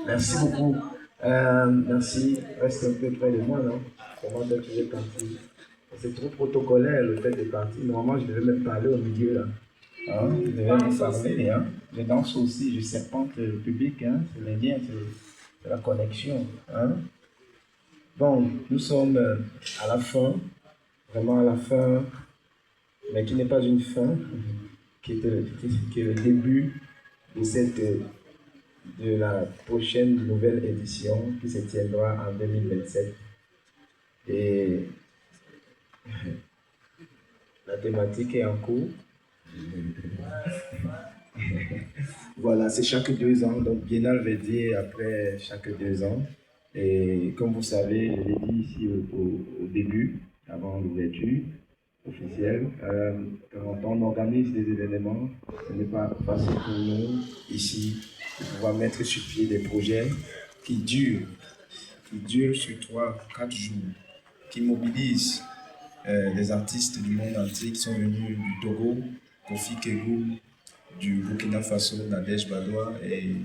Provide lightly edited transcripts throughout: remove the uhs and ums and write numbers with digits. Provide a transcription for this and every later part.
Merci beaucoup. Merci. Reste un peu près de moi, non? Comment toi tu es parti? C'est trop protocolaire le fait de partir. Normalement, je devais même parler au milieu là. Hein? Je devais même parler. Hein? Je danse aussi, je serpente le public. Hein? C'est les liens, c'est la connexion. Hein? Bon, nous sommes à la fin, vraiment à la fin, mais qui n'est pas une fin, qui est le début de de la prochaine nouvelle édition qui se tiendra en 2027. Et la thématique est en cours. Voilà, c'est chaque 2 ans, donc Biennale veut dire après chaque 2 ans. Et comme vous savez, je l'ai dit ici au début, avant l'ouverture officielle, quand on organise des événements, ce n'est pas facile pour nous ici de pouvoir mettre sur pied des projets qui durent sur 3, 4 jours, qui mobilisent des artistes du monde entier qui sont venus du Togo, Kofi Kegou, du Burkina Faso, Nadège Badoa et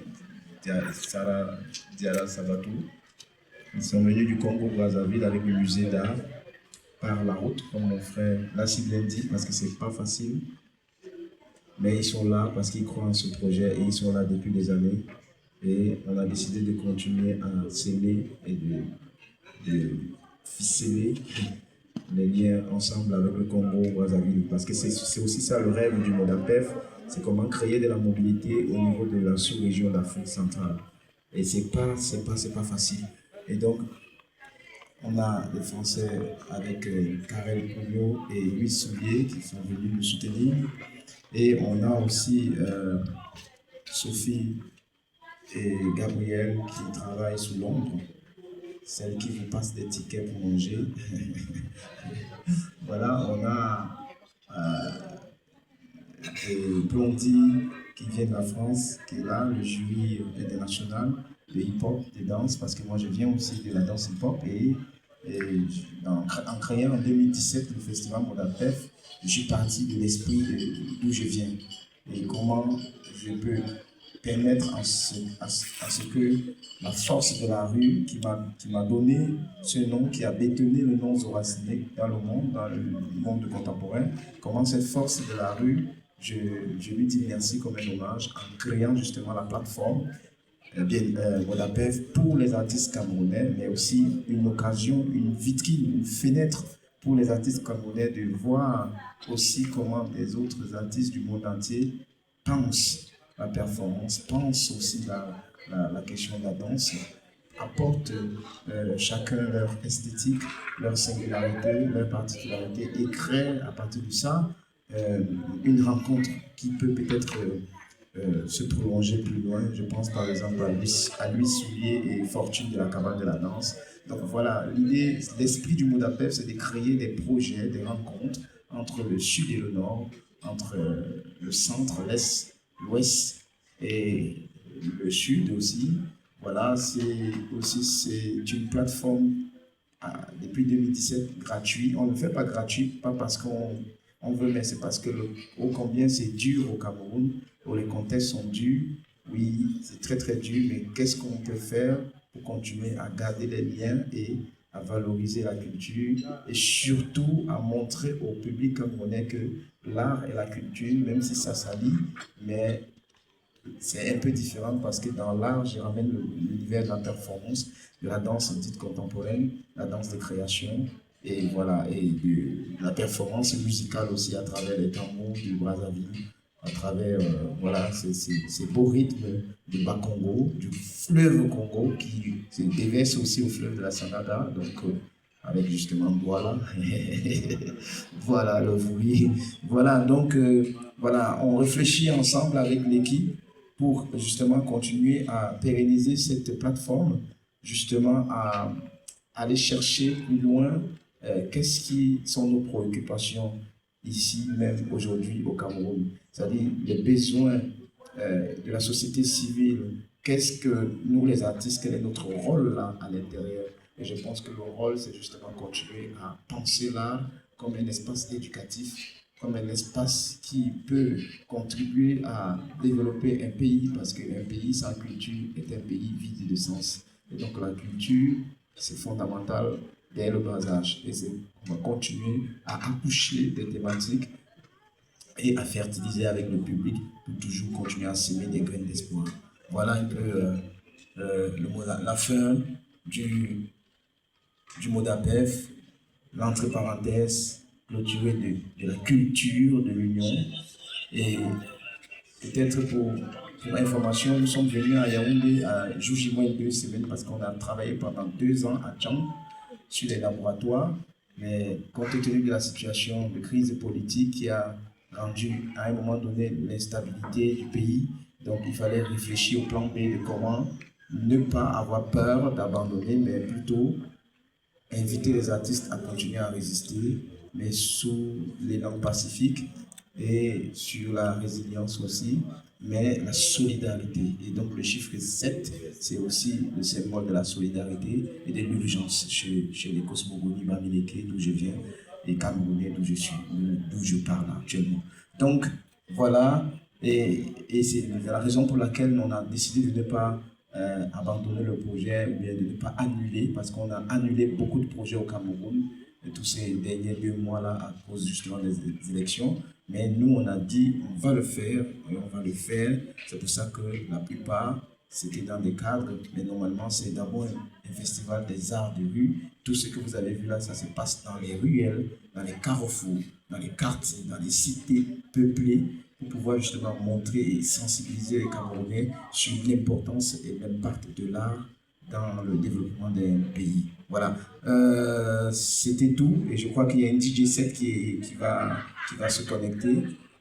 Sarah Diara Sabatou. Ils sont venus du Congo-Brazzaville avec le musée d'art par la route, comme mon frère l'a si bien dit, parce que c'est pas facile. Mais ils sont là parce qu'ils croient en ce projet et ils sont là depuis des années. Et on a décidé de continuer à sceller et de ficeler les liens ensemble avec le Congo-Brazzaville. Parce que c'est aussi ça le rêve du MODAPEF, c'est comment créer de la mobilité au niveau de la sous-région d'Afrique centrale. Et c'est pas facile. Et donc, on a des Français avec Karel Pouillot et Louis Soulier qui sont venus nous soutenir. Et on a aussi Sophie et Gabriel qui travaillent sous Londres, celles qui vous passent des tickets pour manger. Voilà, on a des Blondie qui vient de la France, qui est là, le jury international de hip-hop, de danse, parce que moi je viens aussi de la danse hip-hop et en créant en 2017 le festival Modapef, je suis parti de l'esprit d'où je viens et comment je peux permettre à ce que la force de la rue qui m'a donné ce nom, qui a bétonné le nom Zoraciné dans le monde contemporain, comment cette force de la rue, je lui dis merci comme un hommage en créant justement la plateforme Modapef pour les artistes camerounais, mais aussi une occasion, une vitrine, une fenêtre pour les artistes camerounais de voir aussi comment les autres artistes du monde entier pensent la performance, pensent aussi la question de la danse, apportent chacun leur esthétique, leur singularité, leur particularité et créent à partir de ça une rencontre qui peut peut-être se prolonger plus loin. Je pense par exemple à Louis Soulier et Fortune de la Cabane de la Danse. Donc voilà, l'idée, l'esprit du MODAPEF, c'est de créer des projets, des rencontres entre le sud et le nord, entre le centre, l'est, l'ouest et le sud aussi. Voilà, c'est une plateforme depuis 2017 gratuit. On ne le fait pas gratuit, pas parce qu'on veut, mais c'est parce que ô combien c'est dur au Cameroun, où les contextes sont durs. Oui, c'est très très dur, mais qu'est-ce qu'on peut faire pour continuer à garder les liens et à valoriser la culture et surtout à montrer au public camerounais que l'art et la culture, même si ça s'allie, mais c'est un peu différent parce que dans l'art, je ramène l'univers de la performance, de la danse dite contemporaine, la danse de création, et voilà, et de la performance musicale aussi à travers les tambours du Brazzaville, à travers voilà, ces beaux rythmes du Bas-Congo, du fleuve Congo qui se déverse aussi au fleuve de la Sanada, donc avec justement Douala. Voilà, le bruit. Voilà, donc voilà, on réfléchit ensemble avec l'équipe pour justement continuer à pérenniser cette plateforme, justement à aller chercher plus loin qu'est-ce qui sont nos préoccupations ici même aujourd'hui au Cameroun, c'est-à-dire les besoins de la société civile, qu'est-ce que nous les artistes, quel est notre rôle là à l'intérieur. Et je pense que le rôle, c'est justement continuer à penser l'art comme un espace éducatif, comme un espace qui peut contribuer à développer un pays, parce qu'un pays sans culture est un pays vide de sens. Et donc la culture, c'est fondamental dès le bas âge. Et on va continuer à accoucher des thématiques et à fertiliser avec le public pour toujours continuer à semer des graines d'espoir. Voilà un peu la fin du mot d'APEF, l'entre parenthèse clôturée de la culture de l'Union. Et peut-être pour information, nous sommes venus à Yaoundé à Jouji-2 semaines parce qu'on a travaillé pendant 2 ans à Tchang sur les laboratoires. Mais compte tenu de la situation de crise politique qui a rendu à un moment donné l'instabilité du pays, donc il fallait réfléchir au plan B de comment ne pas avoir peur d'abandonner, mais plutôt inviter les artistes à continuer à résister, mais sous les langues pacifiques et sur la résilience aussi, mais la solidarité. Et donc le chiffre 7, c'est aussi le symbole de la solidarité et de l'urgence chez les cosmogonis Bamileke, d'où je viens, et Camerounais, d'où je parle actuellement. Donc voilà, et c'est la raison pour laquelle on a décidé de ne pas abandonner le projet ou bien de ne pas annuler, parce qu'on a annulé beaucoup de projets au Cameroun tous ces derniers 2 mois-là à cause justement des élections. Mais nous, on a dit, on va le faire, et on va le faire. C'est pour ça que la plupart, c'était dans des cadres, mais normalement, c'est d'abord un festival des arts de rue. Tout ce que vous avez vu là, ça se passe dans les ruelles, dans les carrefours, dans les quartiers, dans les cités peuplées, pour pouvoir justement montrer et sensibiliser les Camerounais sur l'importance et l'impact de l'art dans le développement d'un pays. Voilà, c'était tout et je crois qu'il y a une DJ set qui va se connecter.